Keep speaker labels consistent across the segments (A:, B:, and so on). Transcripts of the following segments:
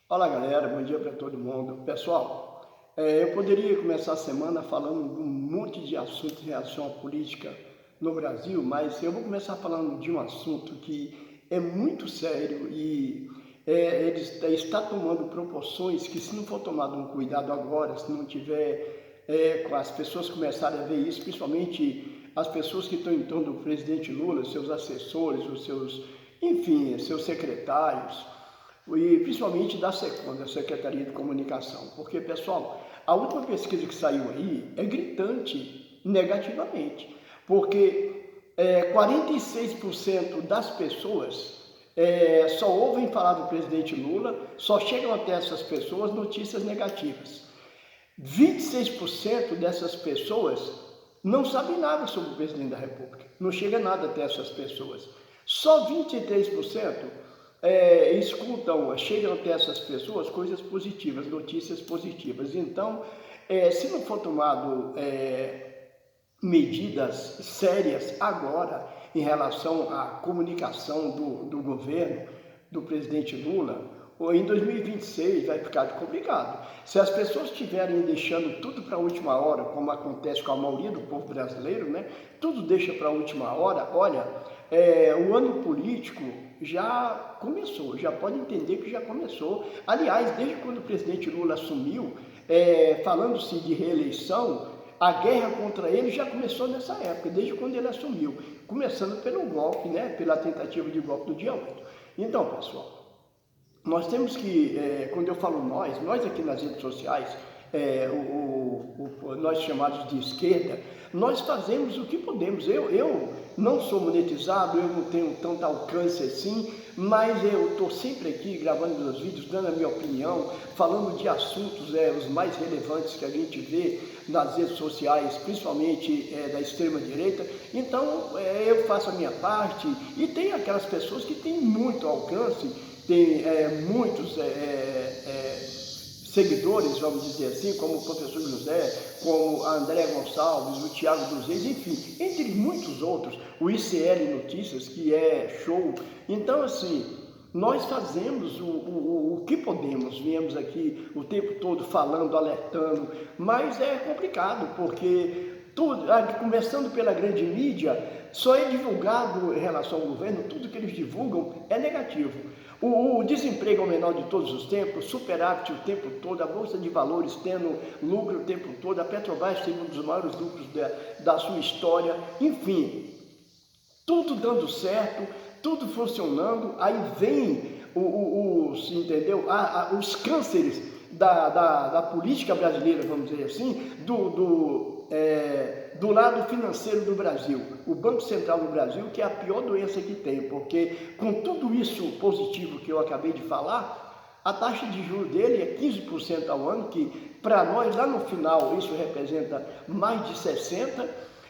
A: Fala galera, bom dia para todo mundo. Pessoal, eu poderia começar a semana falando de um monte de assuntos em relação à política no Brasil, mas eu vou começar falando de um assunto que é muito sério e ele está tomando proporções que, se não for tomado um cuidado agora, se não tiver, com as pessoas começarem a ver isso, principalmente as pessoas que estão em torno do presidente Lula, seus assessores, enfim, seus secretários, e principalmente da SECOM, da Secretaria de Comunicação, porque, pessoal, a última pesquisa que saiu aí é gritante negativamente, porque 46% das pessoas só ouvem falar do presidente Lula, só chegam até essas pessoas notícias negativas. 26% dessas pessoas não sabem nada sobre o presidente da República, não chega nada até essas pessoas. Só 23% escutam, chegam até essas pessoas coisas positivas, notícias positivas. Então, se não for tomado medidas sérias agora em relação à comunicação do governo, do presidente Lula, em 2026 vai ficar complicado. Se as pessoas estiverem deixando tudo para a última hora, como acontece com a maioria do povo brasileiro, né? Tudo deixa para a última hora. Olha, o ano político já começou, já pode entender que já começou. Aliás, desde quando o presidente Lula assumiu, falando-se de reeleição, a guerra contra ele já começou nessa época, desde quando ele assumiu, começando pelo golpe, né? Pela tentativa de golpe do dia 8. Então, pessoal, nós temos que, quando eu falo nós aqui nas redes sociais, nós chamados de esquerda, nós fazemos o que podemos. Eu não sou monetizado, eu não tenho tanto alcance assim, mas eu estou sempre aqui gravando meus vídeos, dando a minha opinião, falando de assuntos os mais relevantes que a gente vê nas redes sociais, principalmente da extrema direita. Então eu faço a minha parte, e tem aquelas pessoas que têm muito alcance, tem muitos seguidores, vamos dizer assim, como o professor José, como a André Gonçalves, o Thiago dos Reis, enfim, entre muitos outros, o ICL Notícias, que é show. Então, assim, nós fazemos o que podemos, viemos aqui o tempo todo falando, alertando, mas é complicado, porque tudo, começando pela grande mídia, só é divulgado em relação ao governo, tudo que eles divulgam é negativo. O desemprego é o menor de todos os tempos, superávit o tempo todo, a Bolsa de Valores tendo lucro o tempo todo, a Petrobras tendo um dos maiores lucros da sua história, enfim, tudo dando certo, tudo funcionando. Aí vem entendeu? Os cânceres da política brasileira, vamos dizer assim, do lado financeiro do Brasil, o Banco Central do Brasil, que é a pior doença que tem, porque com tudo isso positivo que eu acabei de falar, a taxa de juros dele é 15% ao ano, que para nós lá no final isso representa mais de 60%,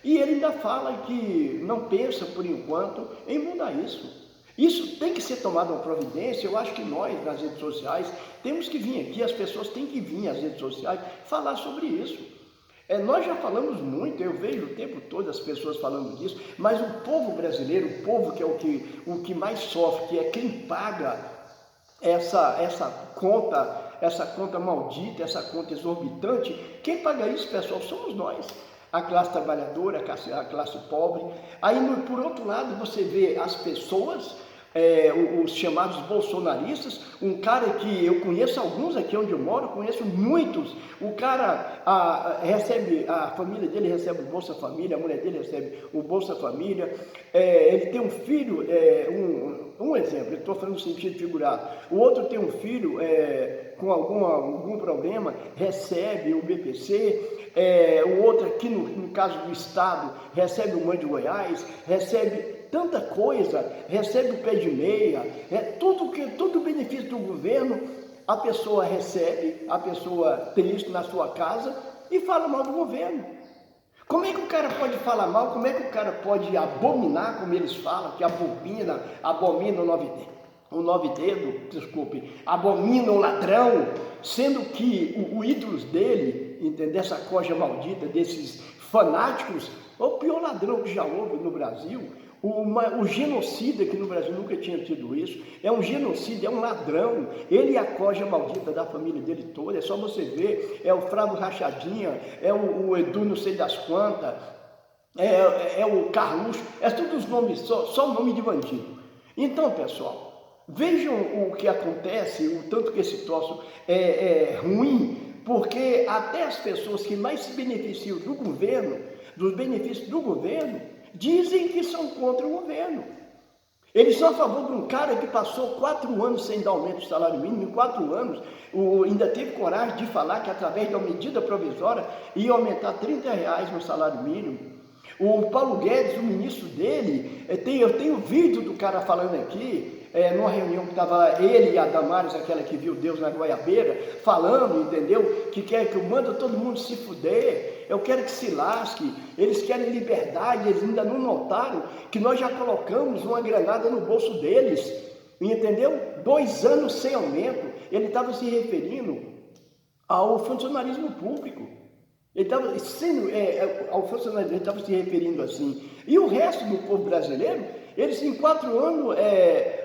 A: e ele ainda fala que não pensa por enquanto em mudar isso. Isso tem que ser tomado uma providência. Eu acho que nós, nas redes sociais, temos que vir aqui, as pessoas têm que vir às redes sociais falar sobre isso. Nós já falamos muito, eu vejo o tempo todo as pessoas falando disso, mas o povo brasileiro, o povo que é o que mais sofre, que é quem paga essa conta maldita, essa conta exorbitante, quem paga isso, pessoal, somos nós. A classe trabalhadora, a classe pobre. Aí, por outro lado, você vê as pessoas, os chamados bolsonaristas, um cara que eu conheço alguns aqui onde eu moro, conheço muitos. O cara recebe, a família dele recebe o Bolsa Família, a mulher dele recebe o Bolsa Família, ele tem um filho, um exemplo, eu estou falando no sentido figurado, o outro tem um filho com algum problema, recebe o BPC, o outro aqui no caso do estado recebe o Mãe de Goiás, recebe tanta coisa, recebe o pé de meia, todo benefício do governo, a pessoa recebe, a pessoa tem isso na sua casa e fala mal do governo. Como é que o cara pode falar mal, como é que o cara pode abominar, como eles falam, que abomina o nove dedo, desculpe, abomina o ladrão, sendo que o ídolo dele, entendeu? Essa coja maldita desses fanáticos, é o pior ladrão que já houve no Brasil. O genocida, que no Brasil nunca tinha tido isso, é um genocida, é um ladrão, ele é a coja maldita da família dele toda, é só você ver, é o Flávio Rachadinha, é o Edu não sei das quantas, é o Carluxo, é todos os nomes, só nome de bandido. Então, pessoal, vejam o que acontece, o tanto que esse troço é ruim, porque até as pessoas que mais se beneficiam do governo, dos benefícios do governo, dizem que são contra o governo. Eles são a favor de um cara que passou 4 anos sem dar aumento do salário mínimo, em 4 anos, ainda teve coragem de falar que através de uma medida provisória ia aumentar R$30 no salário mínimo. O Paulo Guedes, o ministro dele, eu tenho vídeo do cara falando aqui, numa reunião que estava ele e a Damares, aquela que viu Deus na goiabeira, falando, entendeu? Que quer que eu mando todo mundo se fuder, eu quero que se lasque, eles querem liberdade, eles ainda não notaram que nós já colocamos uma granada no bolso deles, entendeu? 2 anos sem aumento, ele estava se referindo ao funcionalismo público. Ele estava ao funcionalismo, ele estava se referindo assim. E o resto do povo brasileiro, eles em 4 anos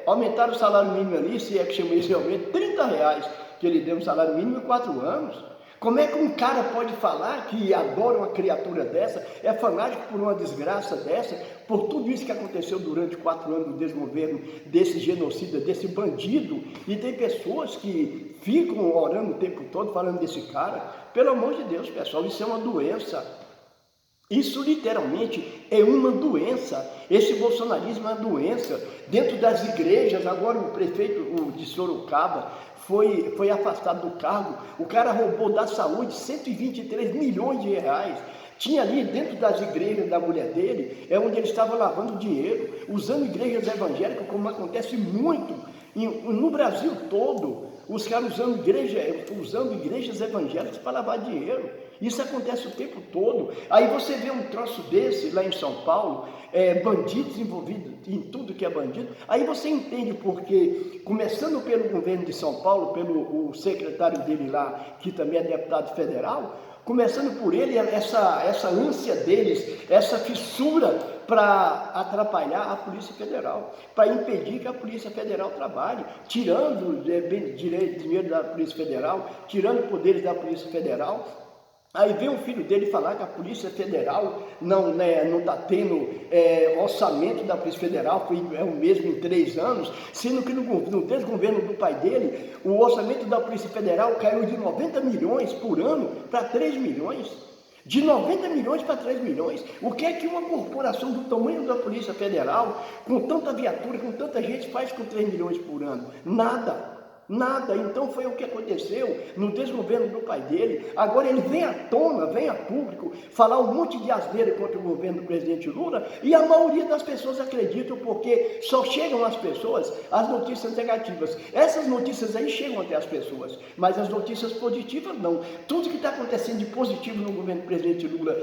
A: aumentaram o salário mínimo ali, se é que chama esse aumento, R$30 que ele deu no salário mínimo em 4 anos. Como é que um cara pode falar que adora uma criatura dessa, é fanático por uma desgraça dessa, por tudo isso que aconteceu durante 4 anos do desgoverno, desse genocida, desse bandido, e tem pessoas que ficam orando o tempo todo falando desse cara? Pelo amor de Deus, pessoal, isso é uma doença. Isso literalmente é uma doença. Esse bolsonarismo é uma doença. Dentro das igrejas, agora o prefeito de Sorocaba foi afastado do cargo. O cara roubou da saúde 123 milhões de reais. Tinha ali dentro das igrejas da mulher dele, onde ele estava lavando dinheiro, usando igrejas evangélicas, como acontece muito no Brasil todo. Os caras usando igrejas evangélicas para lavar dinheiro. Isso acontece o tempo todo. Aí você vê um troço desse lá em São Paulo, bandidos envolvidos em tudo que é bandido. Aí você entende porque, começando pelo governo de São Paulo, pelo secretário dele lá, que também é deputado federal, começando por ele, essa ânsia deles, essa fissura para atrapalhar a Polícia Federal, para impedir que a Polícia Federal trabalhe, tirando dinheiro da Polícia Federal, tirando poderes da Polícia Federal. Aí vem o filho dele falar que a Polícia Federal não está tendo orçamento da Polícia Federal, é o mesmo em 3 anos, sendo que no desgoverno do pai dele, o orçamento da Polícia Federal caiu de 90 milhões por ano para 3 milhões. De 90 milhões para 3 milhões. O que é que uma corporação do tamanho da Polícia Federal, com tanta viatura, com tanta gente, faz com 3 milhões por ano? Nada. Nada. Então foi o que aconteceu no desgoverno do pai dele. Agora ele vem à tona, vem a público, falar um monte de asneira contra o governo do presidente Lula, e a maioria das pessoas acreditam, porque só chegam às pessoas as notícias negativas. Essas notícias aí chegam até as pessoas, mas as notícias positivas não. Tudo que está acontecendo de positivo no governo do presidente Lula,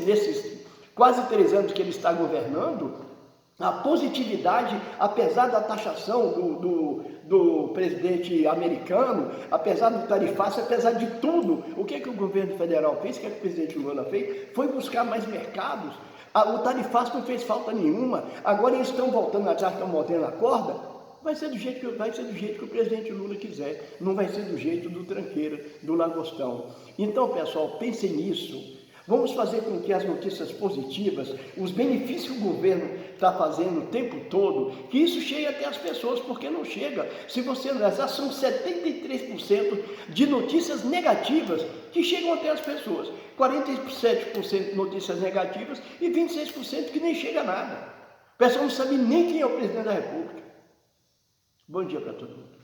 A: nesses quase 3 anos que ele está governando, a positividade, apesar da taxação do presidente americano, apesar do tarifaço, apesar de tudo, o que o governo federal fez, o que o presidente Lula fez, foi buscar mais mercados. O tarifaço não fez falta nenhuma. Agora eles estão voltando atrás, estão mordendo a corda. Vai ser do jeito que o presidente Lula quiser, não vai ser do jeito do tranqueira, do lagostão. Então, pessoal, pensem nisso. Vamos fazer com que as notícias positivas, os benefícios que o governo está fazendo o tempo todo, que isso chegue até as pessoas, porque não chega. Se você analisar, são 73% de notícias negativas que chegam até as pessoas. 47% de notícias negativas e 26% que nem chega a nada. O pessoal não sabe nem quem é o presidente da República. Bom dia para todo mundo.